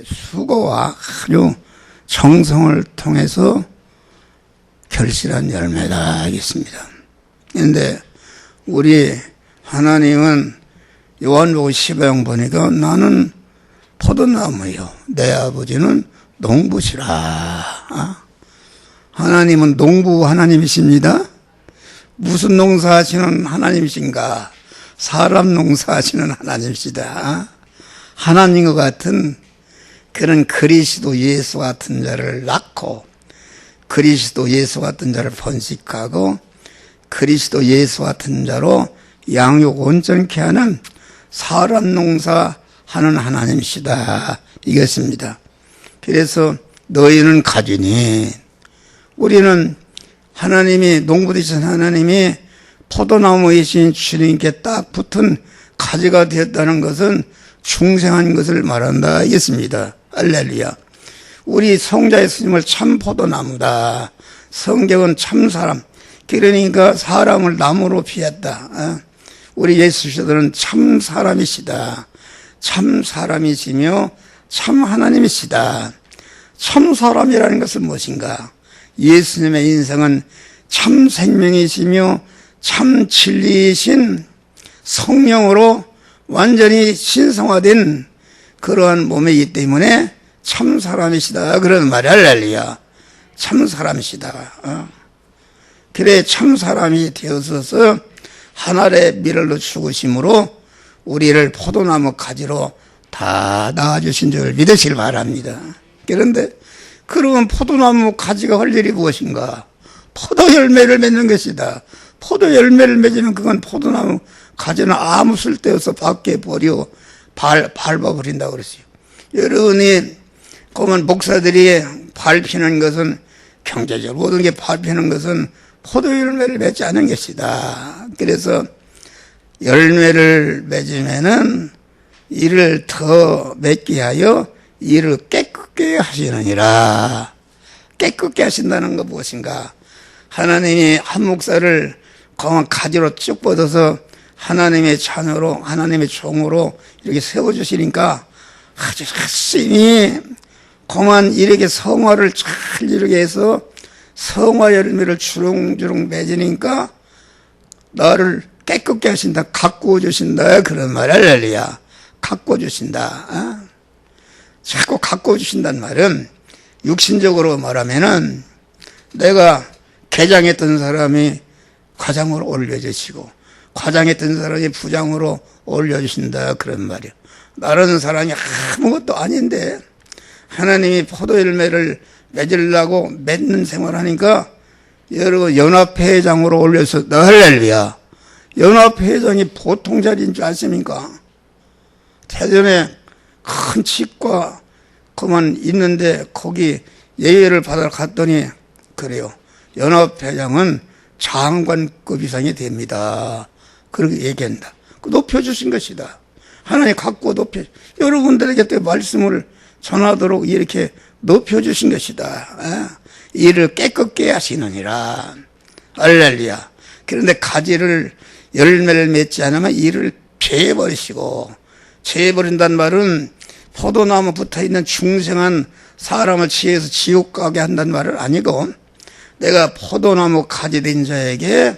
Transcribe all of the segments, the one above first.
수고와 아주 정성을 통해서 결실한 열매다 하겠습니다. 그런데 우리 하나님은 요한복음 15장 보니까 나는 포도나무요 내 아버지는 농부시라. 하나님은 농부 하나님이십니다. 무슨 농사하시는 하나님이신가? 사람 농사하시는 하나님이시다. 하나님과 같은 그런 그리스도 예수 같은 자를 낳고 그리스도 예수 같은 자를 번식하고 그리스도 예수 같은 자로 양육 온전케 하는 사람 농사하는 하나님이시다 이것입니다. 그래서 너희는 가지니, 우리는 하나님이 농부 되신 하나님이 포도나무이신 주님께 딱 붙은 가지가 되었다는 것은 중생한 것을 말한다 하겠습니다. 할렐루야. 우리 성자 예수님을 참 포도나무다. 성경은 참 사람, 그러니까 사람을 나무로 피했다. 우리 예수님은 참 사람이시다. 참 사람이시며 참 하나님이시다. 참 사람이라는 것은 무엇인가? 예수님의 인생은 참 생명이시며 참 진리이신 성령으로 완전히 신성화된 그러한 몸이기 때문에 참 사람이시다 그런 말이 할렐루야. 참 사람이시다. 그래 참 사람이 되어서 하늘의 미랄로 죽으심으로 우리를 포도나무 가지로 다 낳아주신 줄 믿으시길 바랍니다. 그런데 그러면 포도나무 가지가 할 일이 무엇인가? 포도 열매를 맺는 것이다. 포도 열매를 맺으면 그건 포도나무 가지는 아무 쓸데없어 밖에 버려 밟아버린다고 그랬어요. 여러분이 그러면 목사들이 밟히는 것은 경제적으로 모든 게 밟히는 것은 포도 열매를 맺지 않은 것이다. 그래서 열매를 맺으면은 이를 더 맺게 하여 이를 깨끗게 하시느니라. 깨끗게 하신다는 것 무엇인가? 하나님이 한 목사를 검은 가지로 쭉 뻗어서 하나님의 자녀로 하나님의 종으로 이렇게 세워주시니까 아주 열심히 그만 이렇게 성화를 잘 이루게 해서 성화 열매를 주렁주렁 맺으니까 나를 깨끗게 하신다, 가꾸어 주신다 그런 말 할렐루야. 가꾸어 주신다. 자꾸 가꾸어 주신다는 말은 육신적으로 말하면은 내가 개장했던 사람이 과장으로 올려주시고 과장했던 사람이 부장으로 올려주신다 그런 말이야. 나라는 사람이 아무것도 아닌데 하나님이 포도 열매를 맺으려고 맺는 생활하니까 여러분 연합회장으로 올려서 할렐루야. 연합회장이 보통 자리인 줄 아십니까? 대전에 큰 치과 그만 있는데 거기 예외를 받아 갔더니 그래요. 연합회장은 장관급 이상이 됩니다. 그렇게 얘기한다. 높여주신 것이다. 하나님 갖고 여러분들에게 또 말씀을 전하도록 이렇게 높여주신 것이다. 이를 깨끗게 하시느니라. 할렐루야. 그런데 가지를 열매를 맺지 않으면 이를 베어버리시고, 베어버린다는 말은 포도나무 붙어있는 중생한 사람을 취해서 지옥 가게 한다는 말은 아니고, 내가 포도나무 가지 된 자에게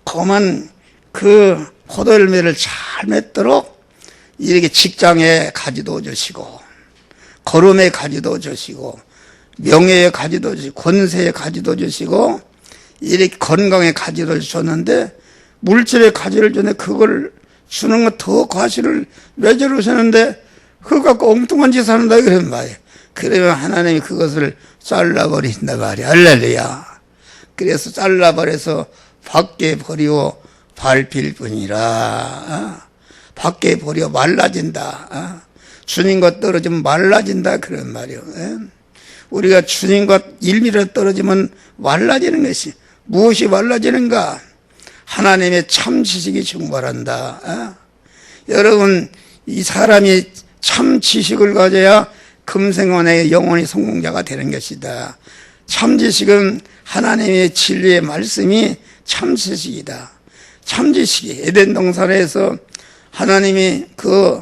그만 그 포도 열매를 잘 맺도록 이렇게 직장에 가지도 주시고 걸음에 가지도 주시고 명예에 가지도 주시고 권세에 가지도 주시고 이렇게 건강에 가지도 주셨는데 물질의 가지를 주는데 그걸 주는 것 더 과실을 맺어주셨는데 그거 갖고 엉뚱한 짓 하는다 그런 말이에요. 그러면 하나님이 그것을 잘라버리신다 말이야. 할렐루야. 그래서 잘라버려서 밖에 버리고 밟힐 뿐이라. 밖에 버려 말라진다. 주님과 떨어지면 말라진다 그런 말이요. 우리가 주님과 1mm 떨어지면 말라지는 것이 무엇이 말라지는가? 하나님의 참 지식이 충만한다. 여러분 이 사람이 참 지식을 가져야 금생원의 영원히 성공자가 되는 것이다. 참 지식은 하나님의 진리의 말씀이 참 지식이다. 참 지식이 에덴 동산에서 하나님이 그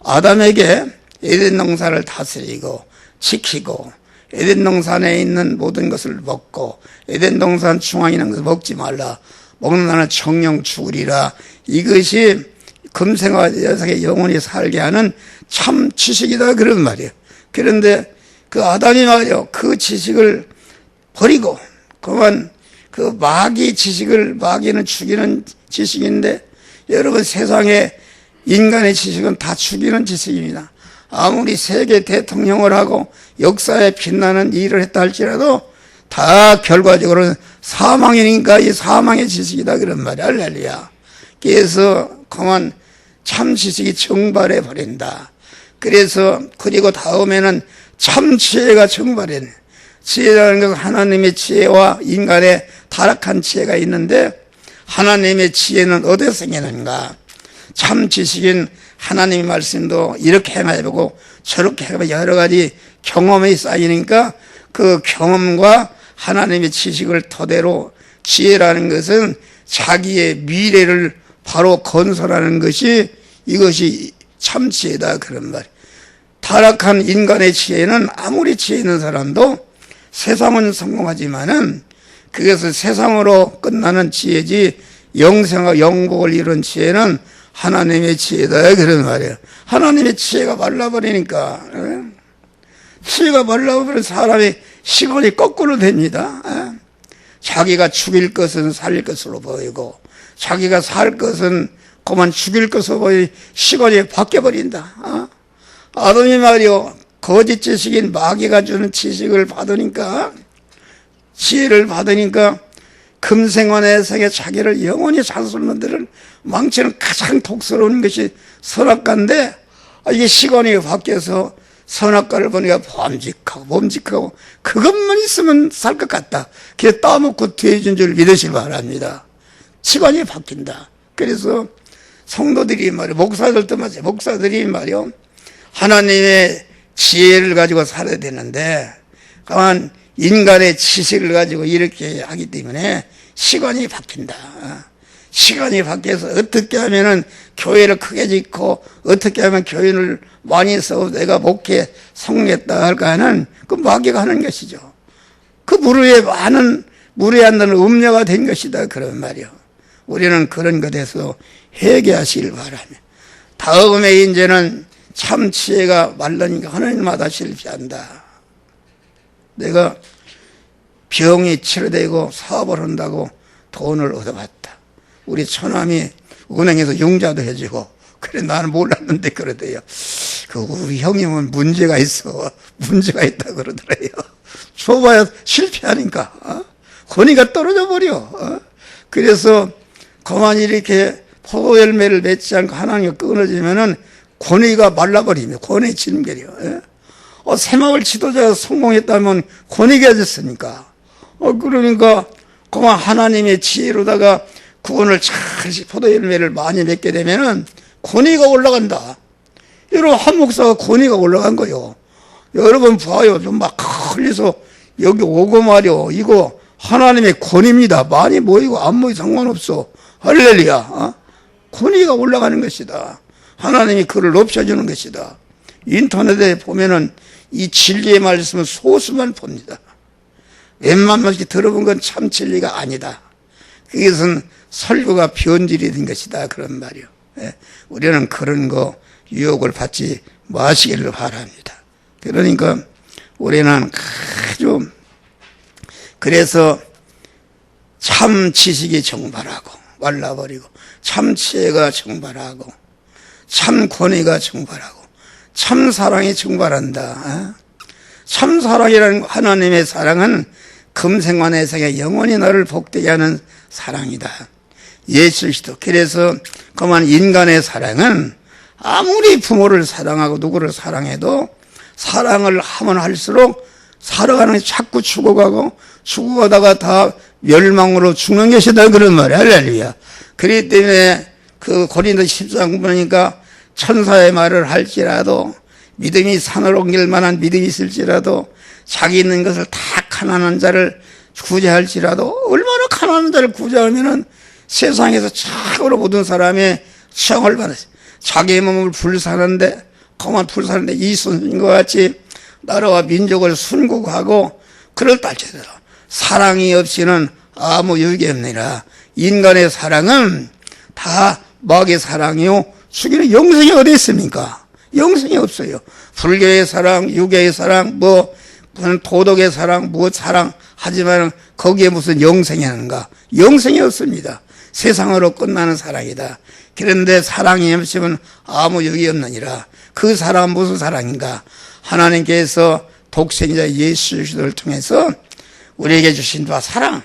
아담에게 에덴 동산을 다스리고 지키고 에덴 동산에 있는 모든 것을 먹고 에덴 동산 중앙에 있는 것을 먹지 말라. 먹는 나는 정령 죽으리라. 이것이 금생과 여성의 영원히 살게 하는 참 지식이다 그런 말이에요. 그런데 그 아담이 말이요 그 지식을 버리고 그만 그 마귀 지식을 마귀는 죽이는 지식인데 여러분 세상에 인간의 지식은 다 죽이는 지식입니다. 아무리 세계 대통령을 하고 역사에 빛나는 일을 했다 할지라도 다 결과적으로는 사망이니까 이 사망의 지식이다 그런 말이야. 할렐루야. 그래서 그만 참 지식이 정발해 버린다. 그리고 다음에는 참 지혜가 정발해. 지혜라는 것은 하나님의 지혜와 인간의 타락한 지혜가 있는데 하나님의 지혜는 어디서 생기는가? 참 지식인 하나님의 말씀도 이렇게 행해보고 저렇게 해보고 여러 가지 경험이 쌓이니까 그 경험과 하나님의 지식을 토대로 지혜라는 것은 자기의 미래를 바로 건설하는 것이 이것이 참 지혜다 그런 말이에요. 타락한 인간의 지혜는 아무리 지혜 있는 사람도 세상은 성공하지만은 그것은 세상으로 끝나는 지혜지 영생과 영국을 이룬 지혜는 하나님의 지혜다 그런 말이에요. 하나님의 지혜가 말라버리니까 지혜가 말라버리면 사람의 시간이 거꾸로 됩니다. 자기가 죽일 것은 살릴 것으로 보이고 자기가 살 것은 그만 죽일 것으로 보이 시간이 바뀌어버린다. 아담이 말이요 거짓 지식인 마귀가 주는 지식을 받으니까 지혜를 받으니까 금생원의 세계 자기를 영원히 자수는 데를 망치는 가장 독스러운 것이 선악과인데 이게 시간이 바뀌어서 선악과를 보니까 범직하고 그것만 있으면 살 것 같다. 그게 따먹고 뒤해준 줄 믿으실 바랍니다. 시간이 바뀐다. 그래서 성도들이 말이요 목사들도 마찬가지 목사들이 말이요 하나님의 지혜를 가지고 살아야 되는데 가만 인간의 지식을 가지고 이렇게 하기 때문에 시간이 바뀐다. 시간이 바뀌어서 어떻게 하면은 교회를 크게 짓고 어떻게 하면 교회를 많이 써 내가 목회 성공했다 할까는 그 마귀가 하는 것이죠. 그 무례한다는 음녀가 된 것이다 그런 말이요. 우리는 그런 것에서 회개하시길 바라며 다음에 이제는 참 지혜가 말라니까 하나님마다 실패한다. 내가 병이 치료되고 사업을 한다고 돈을 얻어봤다. 우리 처남이 은행에서 융자도 해주고 그래 나는 몰랐는데 그러대요. 우리 형님은 문제가 있다 그러더래요. 줘봐야 실패하니까 권위가 떨어져 버려. 그래서 가만히 이렇게 포도 열매를 맺지 않고 하나님과 끊어지면은 권위가 말라버리며 권위 진멸이요. 새마을 지도자가 성공했다면 권위가 졌으니까. 그러니까 그만 하나님의 지혜로다가 구원을 잘 포도 열매를 많이 맺게 되면은 권위가 올라간다. 여러분 한 목사가 권위가 올라간 거요. 여러분 봐요. 좀 막 흘려서 여기 오고 말이요. 이거 하나님의 권위입니다. 많이 모이고 안 모이고 상관없어. 할렐루야. 권위가 올라가는 것이다. 하나님이 그를 높여주는 것이다. 인터넷에 보면은 이 진리의 말씀은 소수만 봅니다. 웬만한 게 들어본 건 참 진리가 아니다. 그것은 설교가 변질이 된 것이다. 그런 말이요. 우리는 그런 거 유혹을 받지 마시기를 바랍니다. 그러니까 우리는 아주 그래서 참 지식이 정발하고 말라버리고 참 지혜가 정발하고 참 권위가 정발하고 참 사랑이 정발한다. 참 사랑이라는 하나님의 사랑은 금생환의 세계 영원히 너를 복되게 하는 사랑이다. 예수 그리스도. 그래서 그만 인간의 사랑은 아무리 부모를 사랑하고 누구를 사랑해도 사랑을 하면 할수록 살아가는 게 자꾸 죽어가다가 다 멸망으로 죽는 것이다 그런 말이야. 할렐루야. 그렇기 때문에 그 고린도 14장 보니까 천사의 말을 할지라도 믿음이 산을 옮길 만한 믿음이 있을지라도 자기 있는 것을 다 가난한 자를 구제할지라도 얼마나 가난한 자를 구제하면은 세상에서 최고로 모든 사람의 시험을 받았어요. 자기의 몸을 불사는데 그만 불사는데 이순신과 같이 나라와 민족을 순국하고 그럴 딸째더라. 사랑이 없이는 아무 유익이 없느니라. 인간의 사랑은 다 마귀의 사랑이요. 죽이는 영생이 어디 있습니까? 영생이 없어요. 불교의 사랑, 유교의 사랑, 도덕의 사랑, 사랑 하지만 거기에 무슨 영생이 하는가? 영생이 없습니다. 세상으로 끝나는 사랑이다. 그런데 사랑이 없으면 아무 유익이 없느니라. 그 사랑은 무슨 사랑인가? 하나님께서 독생자 예수 그리스도를 통해서 우리에게 주신 바 사랑,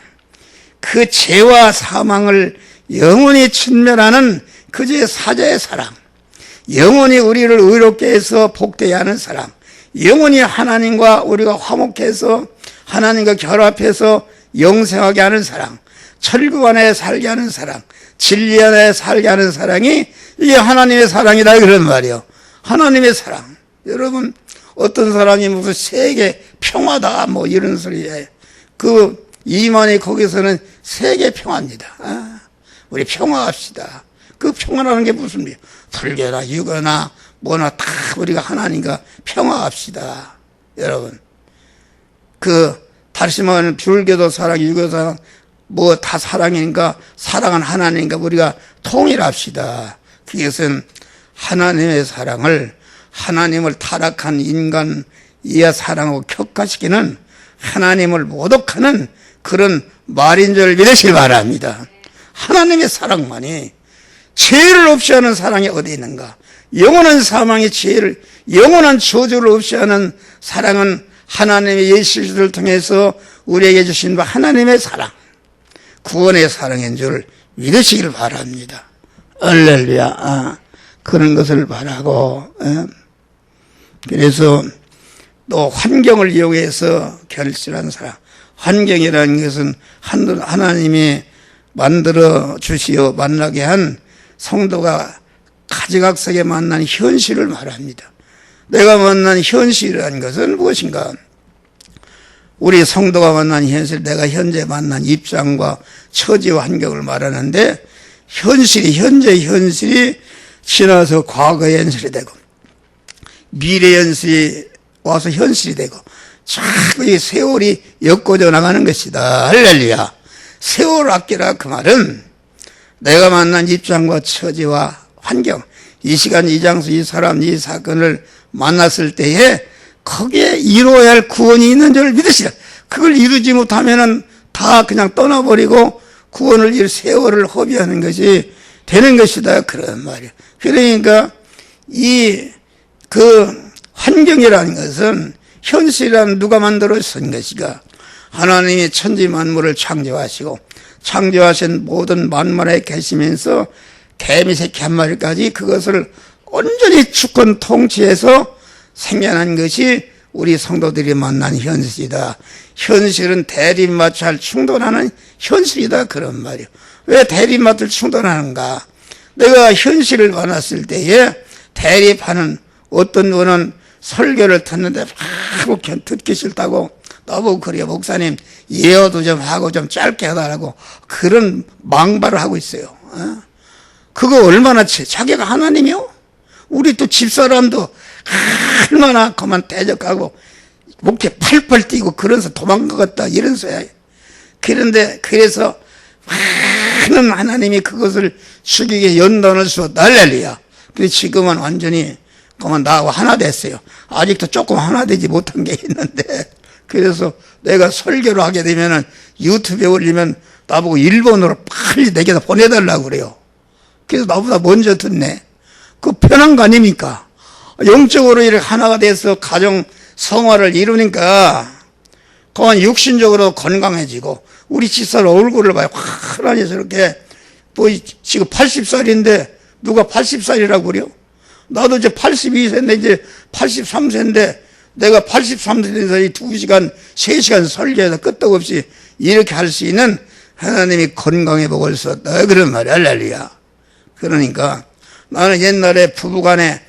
그 죄와 사망을 영원히 친멸하는 그제 사자의 사랑, 영원히 우리를 의롭게 해서 복되게 하는 사랑, 영원히 하나님과 우리가 화목해서 하나님과 결합해서 영생하게 하는 사랑, 철구 안에 살게 하는 사랑, 진리 안에 살게 하는 사랑이 이게 하나님의 사랑이다 그런 말이요. 하나님의 사랑. 여러분 어떤 사람이 무슨 세계 평화다 이런 소리에 그 이만희 거기서는 세계 평화입니다. 우리 평화합시다. 그 평화라는 게 무슨 말이에요? 불교나 유교나 뭐나 다 우리가 하나님과 평화합시다. 여러분 다시 말하면 불교도 사랑, 유교도 사랑 다 사랑이니까 사랑은 하나님과 우리가 통일합시다. 그것은 하나님의 사랑을 하나님을 타락한 인간 이하 사랑하고 격화시키는 하나님을 모독하는 그런 말인 줄 믿으시기 바랍니다. 하나님의 사랑만이 죄를 없이 하는 사랑이 어디 있는가? 영원한 사망의 죄를, 영원한 저주를 없이 하는 사랑은 하나님의 예수 그리스도를 통해서 우리에게 주신 바 하나님의 사랑, 구원의 사랑인 줄 믿으시기를 바랍니다. 할렐루야. 그런 것을 바라고. 그래서 또 환경을 이용해서 결실한 사랑. 환경이라는 것은 하나님이 만들어 주시어 만나게 한 성도가 가지각색에 만난 현실을 말합니다. 내가 만난 현실이라는 것은 무엇인가? 우리 성도가 만난 현실, 내가 현재 만난 입장과 처지와 환경을 말하는데 현재 현실이 지나서 과거의 현실이 되고 미래 현실이 와서 현실이 되고 자꾸 이 세월이 엮어져 나가는 것이다. 할렐루야. 세월 아끼라 그 말은 내가 만난 입장과 처지와 환경, 이 시간 이 장소 이 사람 이 사건을 만났을 때에 거기에 이루어야 할 구원이 있는 줄 믿으시라. 그걸 이루지 못하면은 다 그냥 떠나버리고 구원을 이룰 세월을 허비하는 것이 되는 것이다. 그런 말이에요. 그러니까 그 환경이라는 것은 현실이란 누가 만들어 쓴 것이가 하나님이 천지 만물을 창조하시고 창조하신 모든 만물에 계시면서 개미 새끼 한 마리까지 그것을 온전히 주권 통치해서 생겨난 것이 우리 성도들이 만난 현실이다. 현실은 대립마찰 충돌하는 현실이다. 그런 말이에요. 왜 대립마찰 충돌하는가? 내가 현실을 만났을 때에 대립하는 어떤 분은 설교를 듣는데 막 듣기 싫다고 나보고 그래요. 목사님 예어도 좀 하고 좀 짧게 하달라고 그런 망발을 하고 있어요. 그거 얼마나 자기가 하나님이요? 우리 또 집사람도 얼마나 그만 대적하고 목에 팔팔 뛰고 그래서 도망가겠다 이런 소리야. 그런데 그래서 많은 하나님이 그것을 죽이게 연단을 주었다. 할렐루야. 근데 지금은 완전히 그만 나하고 하나 됐어요. 아직도 조금 하나 되지 못한 게 있는데 그래서 내가 설교를 하게 되면은 유튜브에 올리면 나보고 일본어로 빨리 내게다 보내달라고 그래요. 그래서 나보다 먼저 듣네. 그 편한 거 아닙니까? 영적으로 이렇게 하나가 돼서 가정 성화를 이루니까 그만 육신적으로 건강해지고 우리 집사람 얼굴을 봐요. 환하니 저렇게 지금 80살인데 누가 80살이라고 그래요? 나도 이제 82세인데 이제 83세인데 내가 83세에서 이 2시간, 3시간 설교해서 끄떡없이 이렇게 할 수 있는 하나님이 건강의 복을 썼다. 그런 말이야. 할렐루야. 그러니까 나는 옛날에 부부간에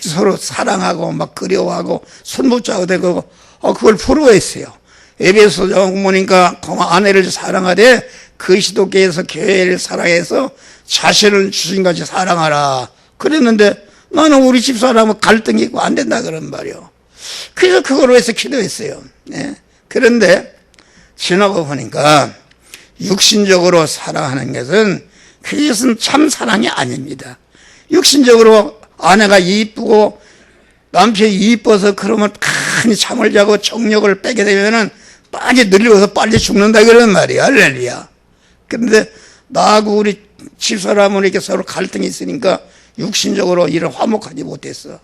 서로 사랑하고 막 그리워하고 손붙잡고 되고 그걸 부러워했어요. 에베소서 보니까 아내를 사랑하되 그리스도께서 교회를 사랑해서 자신을 주신같이 사랑하라. 그랬는데 나는 우리 집사람은 갈등이 있고 안 된다 그런 말이요. 그래서 그걸 위해서 기도했어요. 네. 그런데 지나고 보니까 육신적으로 사랑하는 것은 그것은 참 사랑이 아닙니다. 육신적으로 아내가 이쁘고 남편이 이뻐서 그러면 많이 잠을 자고 정력을 빼게 되면은 빨리 늙어서 빨리 죽는다 그런 말이야. 할렐루야. 그런데 나하고 우리 집사람은 이렇게 서로 갈등이 있으니까 육신적으로 이런 화목하지 못했어.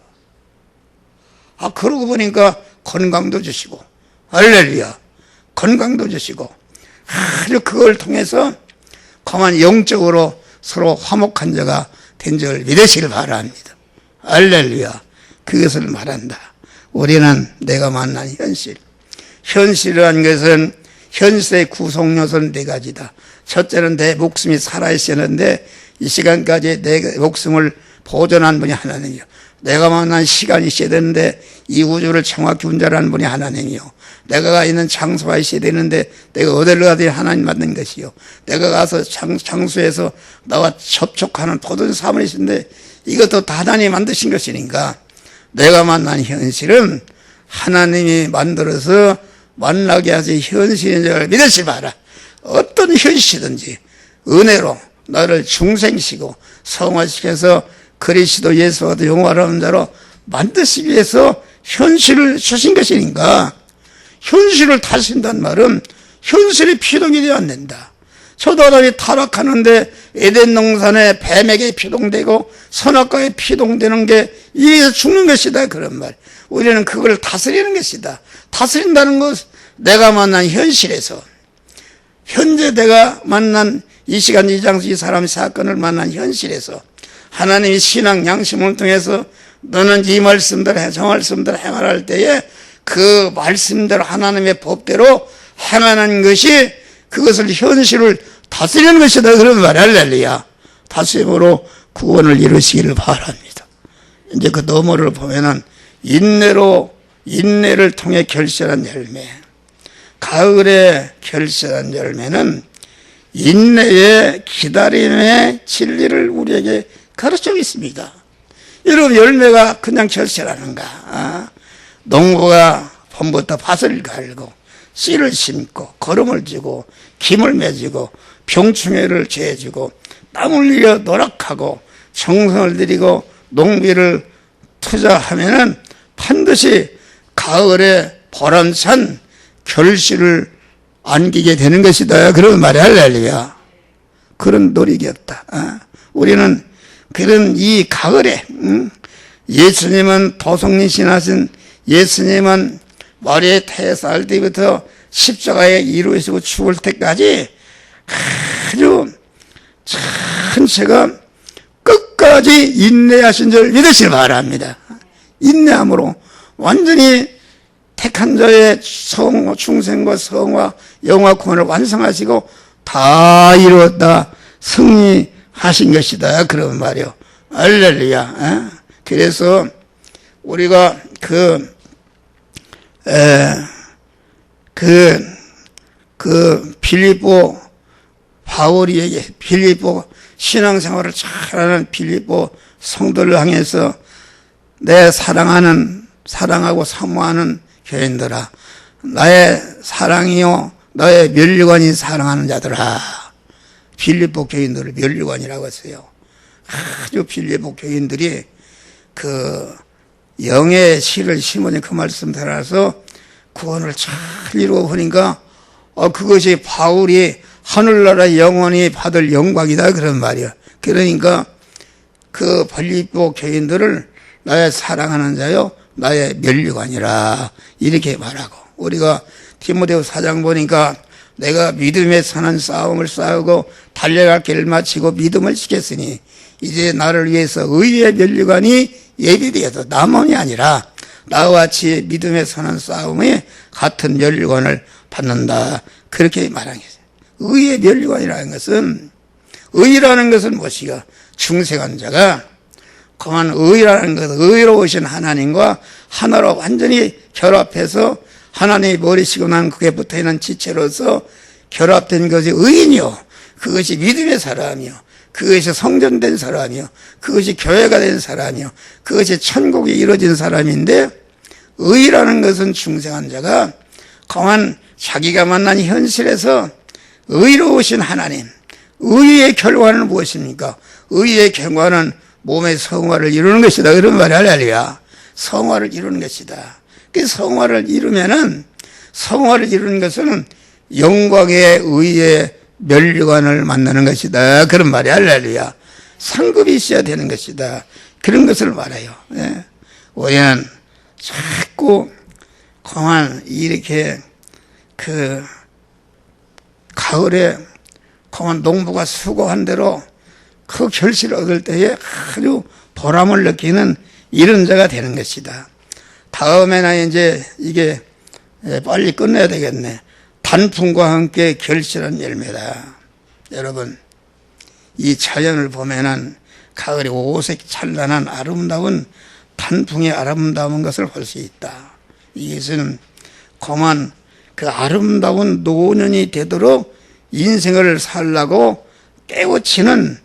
그러고 보니까 건강도 주시고, 할렐루야. 건강도 주시고, 아주 그걸 통해서 그만 영적으로 서로 화목한 자가 된 줄 믿으시길 바랍니다. 할렐루야. 그것을 말한다. 우리는 내가 만난 현실. 현실이라는 것은 현실의 구성 요소는 네 가지다. 첫째는 내 목숨이 살아있어야 하는데 이 시간까지 내 목숨을 보존한 분이 하나님이요. 내가 만난 시간이 있어야 되는데 이 우주를 정확히 운전하는 분이 하나님이요. 내가 가 있는 장소가 있어야 되는데 내가 어디를 가든지 하나님 만든 것이요. 내가 가서 장소에서 나와 접촉하는 모든 사물이 있는데 이것도 다 하나님이 만드신 것이니까 내가 만난 현실은 하나님이 만들어서 만나게 하신 현실인 줄 믿으시 바라. 어떤 현실이든지 은혜로 나를 중생시고 성화시켜서 그리스도 예수와 영화로운 자로 만드시기 위해서 현실을 주신 것이니까 현실을 다신다는 말은 현실이 피동이 되어야 안 된다. 저도 아담이 타락하는데 에덴 동산에 뱀에게 피동되고 선악과에 피동되는 게 이에서 죽는 것이다 그런 말. 우리는 그걸 다스리는 것이다. 다스린다는 것 내가 만난 현실에서 현재 내가 만난 이 시간 이 장소 이 사람 사건을 만난 현실에서 하나님이 신앙 양심을 통해서 너는 이 말씀대로 저 말씀대로 행하라 할 때에 그 말씀대로 하나님의 법대로 행하는 것이 그것을 현실을 다스리는 것이다 그런 말. 할렐루야. 다스림으로 구원을 이루시기를 바랍니다. 이제 그 너머를 보면은 인내를 통해 결실한 열매. 가을에 결실한 열매는 인내의 기다림의 진리를 우리에게 가르치고 있습니다. 여러분 열매가 그냥 결실하는가? 농부가 봄부터 밭을 갈고 씨를 심고 거름을 지고 김을 맺고 병충해를 제해주고 땀을 흘려 노력하고 정성을 들이고 농비를 투자하면은 반드시 가을에 보람찬 결실을 안기게 되는 것이다. 그런 말이 할렐루야. 그런 노력이 없다. 우리는 그런 이 가을에 예수님은 도성리신 하신 예수님은 머리에 태살 때부터 십자가에 이루어지고 죽을 때까지 아주 전체가 끝까지 인내하신 줄 믿으시기 바랍니다. 인내함으로 완전히 택한 자의 중생과 성화 영화 구원을 완성하시고 다 이루었다 승리하신 것이다 그런 말이요. 할렐루야. 그래서 우리가 빌립보 바울이에게 빌립보 신앙생활을 잘하는 빌립보 성도를 향해서 내 사랑하고 사모하는 교인들아 나의 사랑이요 너의 면류관이 사랑하는 자들아. 빌립보 교인들을 면류관이라고 했어요. 아주 빌립보 교인들이 그 영의 씨를 심으니 그 말씀 따라서 구원을 잘 이루어 보니까 그것이 바울이 하늘나라 영원히 받을 영광이다 그런 말이야. 그러니까 그 빌립보 교인들을 나의 사랑하는 자요 나의 면류관이라 이렇게 말하고 우리가 디모데후 4장 보니까 내가 믿음에 사는 싸움을 싸우고 달려갈 길을 마치고 믿음을 지켰으니 이제 나를 위해서 의의 면류관이 예비되어서 남원이 아니라 나와 같이 믿음에 사는 싸움에 같은 면류관을 받는다 그렇게 말한 것이죠. 의의 면류관이라는 것은 의라는 것은 무엇이가 중생한 자가 그만 의라는 것은 의로우신 하나님과 하나로 완전히 결합해서 하나님이 머리시고 난 그게 붙어있는 지체로서 결합된 것이 의인이요 그것이 믿음의 사람이요 그것이 성전된 사람이요, 그것이 교회가 된 사람이요, 그것이 천국이 이루어진 사람인데, 의라는 것은 중생한 자가 강한 자기가 만난 현실에서 의로우신 하나님, 의의 결과는 무엇입니까? 의의 결과는 몸의 성화를 이루는 것이다. 그런 말이 할렐루야. 성화를 이루는 것이다. 그 성화를 이루면은, 성화를 이루는 것은 영광의 의의 면류관을 만나는 것이다. 그런 말이 할렐루야. 상급이 있어야 되는 것이다. 그런 것을 말해요. 예. 우리는 자꾸 그만 이렇게 가을에 그만 농부가 수고한 대로 그 결실을 얻을 때에 아주 보람을 느끼는 이런 자가 되는 것이다. 다음에는 이제 이게 빨리 끝내야 되겠네. 단풍과 함께 결실한 열매다. 여러분, 이 자연을 보면은 가을에 오색 찬란한 아름다운 단풍의 아름다운 것을 볼 수 있다. 이것은 그만 그 아름다운 노년이 되도록 인생을 살라고 깨우치는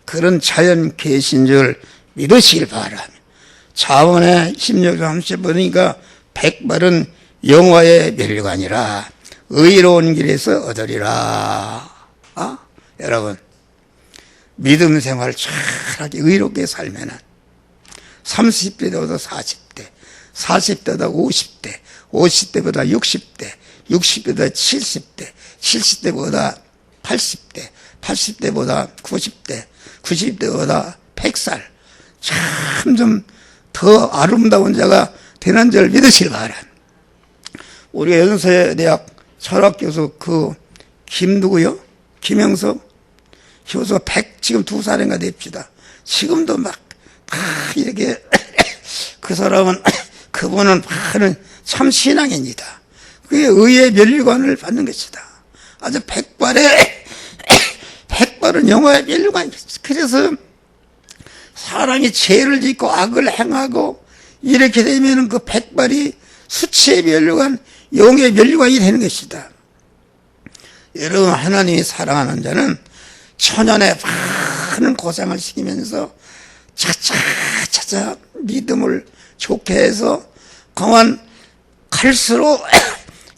그런 자연 계신 줄 믿으시길 바랍니다. 자문의 16장 30 보니까 백발은 영화의 멸류관이라 의로운 길에서 얻으리라. 여러분, 믿음 생활 잘하게 의롭게 살면은 30대보다 40대, 40대보다 50대, 50대보다 60대, 60대보다 70대, 70대보다 80대, 80대보다 90대, 90대보다 100살. 점점 더 아름다운 자가 되는 줄 믿으시기 바랍니다. 우리 연세대학 철학교수 김누구요? 김영석 교수가 지금 2살인가 됩시다. 지금도 막 이렇게 그 사람은 그분은 참 신앙입니다. 그게 의의 면류관을 받는 것이다. 아주 백발은 영화의 면류관입니다. 그래서 사람이 죄를 짓고 악을 행하고 이렇게 되면 그 백발이 수치의 면류관, 영의 면류관이 되는 것이다. 여러분, 하나님이 사랑하는 자는 천연에 많은 고생을 시키면서 차차 믿음을 좋게 해서 그만 갈수록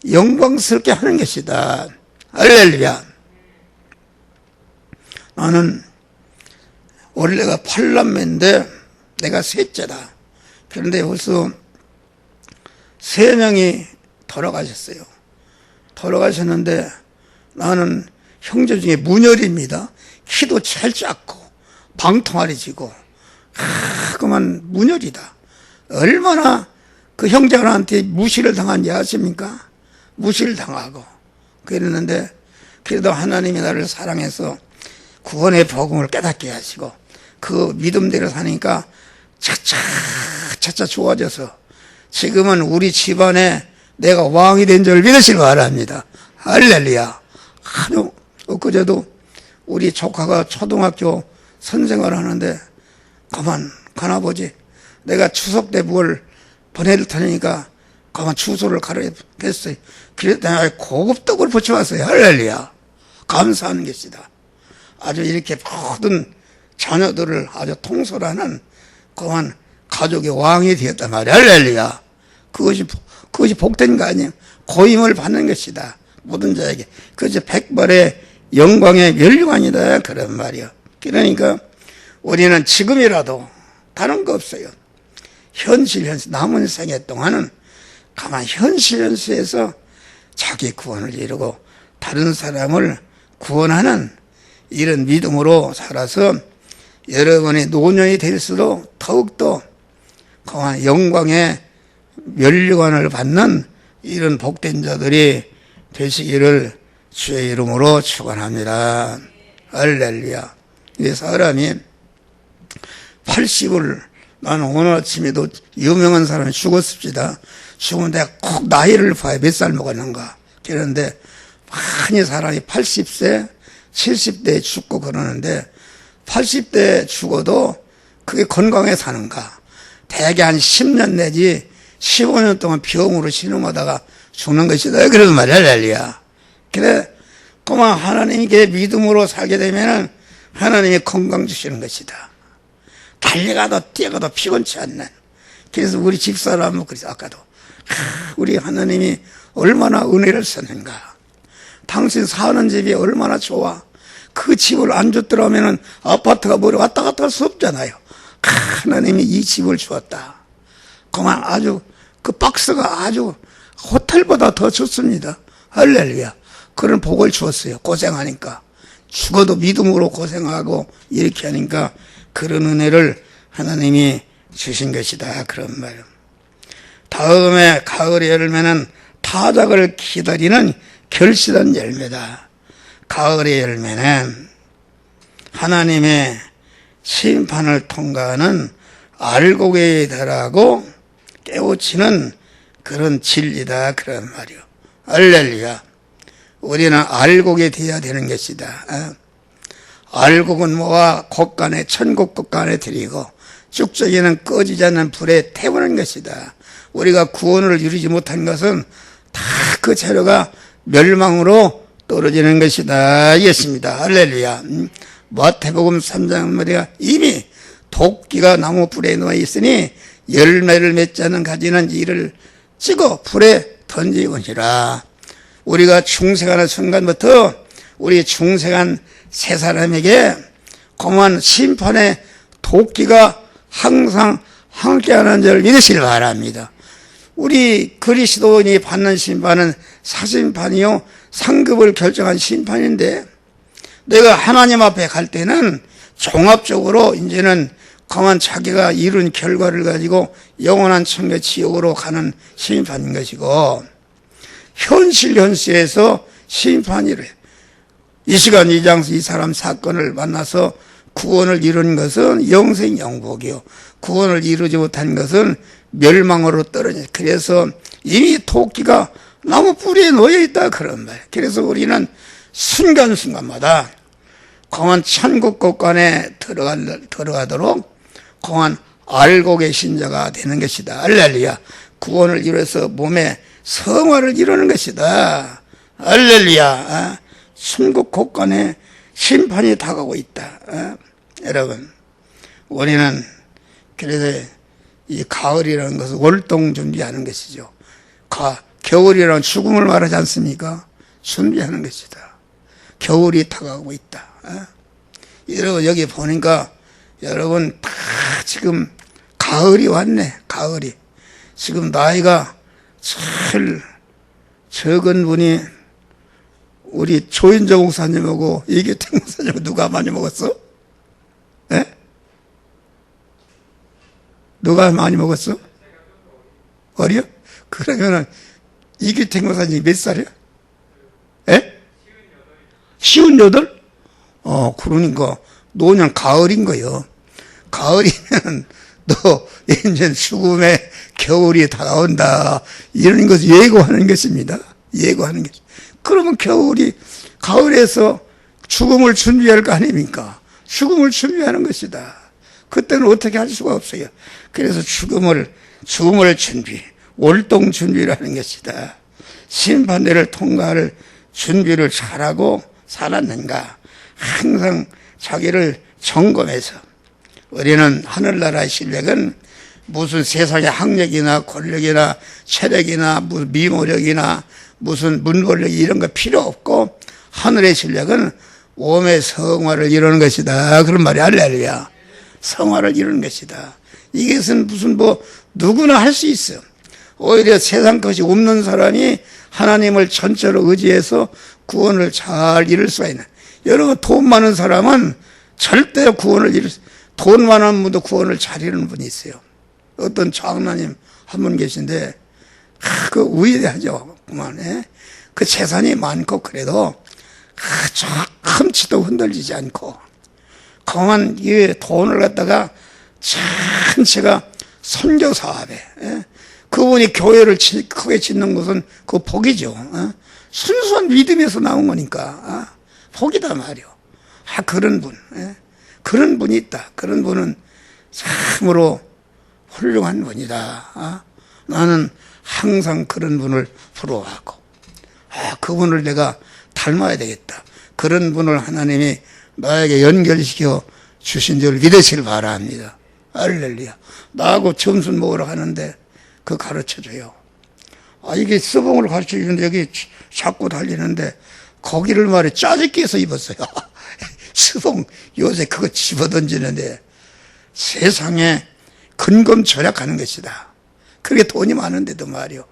영광스럽게 하는 것이다. 할렐루야. 나는 원래가 8남매인데 내가 셋째다. 그런데 벌써 3명이 돌아가셨어요. 돌아가셨는데 나는 형제 중에 문열입니다. 키도 제일 작고 방통알이 지고 그만 문열이다. 얼마나 그 형제들한테 무시를 당한지 아십니까? 무시를 당하고 그랬는데 그래도 하나님이 나를 사랑해서 구원의 복음을 깨닫게 하시고 그 믿음대로 사니까 차차 좋아져서 지금은 우리 집안에 내가 왕이 된 줄 믿으시기 바랍니다. 할렐루야. 아주 엊그제도 우리 조카가 초등학교 선생을 하는데 가만 가나보지. 내가 추석 때 뭘 보낼 테니까 가만 주소를 가르쳤어요. 그랬더니 고급 떡을 붙여왔어요. 할렐루야. 감사하는 것이다. 아주 이렇게 모든 자녀들을 아주 통솔하는 그만 가족의 왕이 되었단 말이야. 할렐루야. 그것이 복된 거 아니에요. 고임을 받는 것이다. 모든 자에게. 그것이 백발의 영광의 면류관이다. 그런 말이야. 그러니까 우리는 지금이라도 다른 거 없어요. 현실 남은 생애 동안은 가만 현실에서 자기 구원을 이루고 다른 사람을 구원하는 이런 믿음으로 살아서 여러분의 노년이 될수록 더욱더 강한 영광의 면류관을 받는 이런 복된 자들이 되시기를 주의 이름으로 축원합니다. 할렐루야. 이 사람이 80을 나는 오늘 아침에도 유명한 사람이 죽었습니다. 죽은데 꼭 나이를 봐야 몇 살 먹었는가. 그런데 많이 사람이 80세, 70대에 죽고 그러는데 80대에 죽어도 그게 건강해 사는가. 대개 한 10년 내지 15년 동안 병으로 신음하다가 죽는 것이다. 그런 말이야. 할렐루야. 그래, 그만 하나님께 믿음으로 살게 되면은 하나님이 건강 주시는 것이다. 달려가도 뛰어가도 피곤치 않는. 그래서 우리 집사람은 그래서 아까도 우리 하나님이 얼마나 은혜를 썼는가. 당신 사는 집이 얼마나 좋아. 그 집을 안 줬더라면 아파트가 머리 왔다 갔다 할 수 없잖아요. 하나님이 이 집을 주었다. 그만 아주 그 박스가 아주 호텔보다 더 좋습니다. 할렐루야. 그런 복을 주었어요. 고생하니까. 죽어도 믿음으로 고생하고 이렇게 하니까 그런 은혜를 하나님이 주신 것이다. 그런 말. 다음에 가을의 열매는 타작을 기다리는 결실한 열매다. 가을의 열매는 하나님의 심판을 통과하는 알곡에 달하고 깨우치는 그런 진리다. 그런 말이요. 할렐루야. 우리는 알곡이 되어야 되는 것이다. 알곡은 모아 곳간에 천국 곳간에 드리고 쭉저기는 꺼지지 않는 불에 태우는 것이다. 우리가 구원을 이루지 못한 것은 다 그 재료가 멸망으로 떨어지는 것이다. 이것입니다. 할렐루야. 마태복음 3장 말이야. 이미 도끼가 나무 불에 누워 있으니 열매를 맺지 않은 가지는 이를 찍어 불에 던지거니라. 우리가 중생하는 순간부터 우리 중생한 세 사람에게 공한 심판의 도끼가 항상 함께하는 줄 믿으시길 바랍니다. 우리 그리스도인이 받는 심판은 사심판이요 상급을 결정한 심판인데, 내가 하나님 앞에 갈 때는 종합적으로 이제는 그만 자기가 이룬 결과를 가지고 영원한 천국 지옥으로 가는 심판인 것이고, 현실에서 심판이래. 이 시간 이 장소 이 사람 사건을 만나서 구원을 이룬 것은 영생 영복이요, 구원을 이루지 못한 것은 멸망으로 떨어져. 그래서 이미 도끼가 나무 뿌리에 놓여 있다. 그런 말. 그래서 우리는 순간순간마다 공한 천국 곳간에 들어가도록 공한 알곡의 신자가 되는 것이다. 할렐루야. 구원을 이루어서 몸에 성화를 이루는 것이다. 할렐루야. 천국 곳간에 심판이 다가오고 있다. 여러분, 우리는 그래서 이 가을이라는 것은 월동 준비하는 것이죠. 겨울이라는 죽음을 말하지 않습니까? 준비하는 것이다. 겨울이 다가오고 있다. 여러분, 여기 보니까 여러분 다 지금 가을이 왔네. 가을이. 지금 나이가 제일 적은 분이 우리 조인정 목사님하고 이규택 목사님하고 누가 많이 먹었어? 예? 누가 많이 먹었어? 어려? 그러면은 이규택 목사님이 몇 살이야? 예? 58? 그러니까 노년 가을인 거요. 가을이면 너 이제 죽음의 겨울이 다가온다. 이런 것을 예고하는 것입니다. 예고하는 것. 그러면 가을에서 죽음을 준비할 거 아닙니까? 죽음을 준비하는 것이다. 그때는 어떻게 할 수가 없어요. 그래서 죽음을 준비, 월동 준비를 하는 것이다. 심판대를 통과할 준비를 잘하고 살았는가. 항상 자기를 점검해서, 우리는 하늘나라의 실력은 무슨 세상의 학력이나 권력이나 체력이나 무슨 미모력이나 무슨 문권력 이런 거 필요 없고, 하늘의 실력은 몸의 성화를 이루는 것이다. 그런 말이 할렐루야. 성화를 이루는 것이다. 이것은 무슨 누구나 할 수 있어. 오히려 세상 것이 없는 사람이 하나님을 전적으로 의지해서 구원을 잘 이룰 수가 있는. 여러분, 돈 많은 사람은 절대 구원을 돈 많은 분도 구원을 잘 이루는 분이 있어요. 어떤 장로님 한 분 계신데, 그 위대하죠. 그만, 그 재산이 많고 그래도 조금치도 흔들리지 않고, 그만 이 돈을 갖다가 전체가 선교 사업에, 그분이 교회를 크게 짓는 것은 그 복이죠. 순수한 믿음에서 나온 거니까 복이다 말이요. 그런 분, 그런 분이 있다. 그런 분은 참으로 훌륭한 분이다. 나는 항상 그런 분을 부러워하고, 그분을 내가 닮아야 되겠다. 그런 분을 하나님이 나에게 연결시켜 주신 줄 믿으시길 바랍니다. 할렐루야. 나하고 점심 먹으러 가는데 그 가르쳐줘요. 이게 서봉을 가르쳐주는데 여기 자꾸 달리는데 거기를 말해 짜집기 해서 입었어요. 서봉 요새 그거 집어던지는데 세상에 근검 절약하는 것이다. 그렇게 돈이 많은데도 말이요.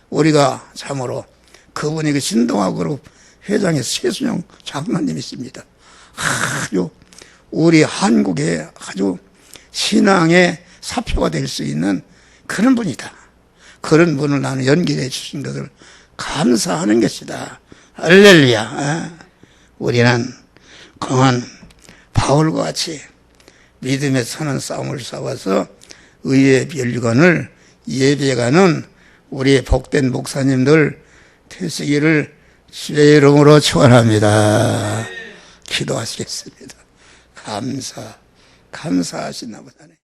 우리가 참으로 그분이 그 신동아그룹 회장의 최순영 장로님이십니다. 아주 우리 한국의 아주 신앙의 사표가 될 수 있는 그런 분이다. 그런 분을 나는 연결해 주신 것을 감사하는 것이다. 할렐루야. 우리는 강한 바울과 같이 믿음에 서는 싸움을 싸워서 의의 멸류관을 예배가는 우리의 복된 목사님들 되시기를 주의 이름으로 축원합니다. 기도하시겠습니다. 감사하신 아버지.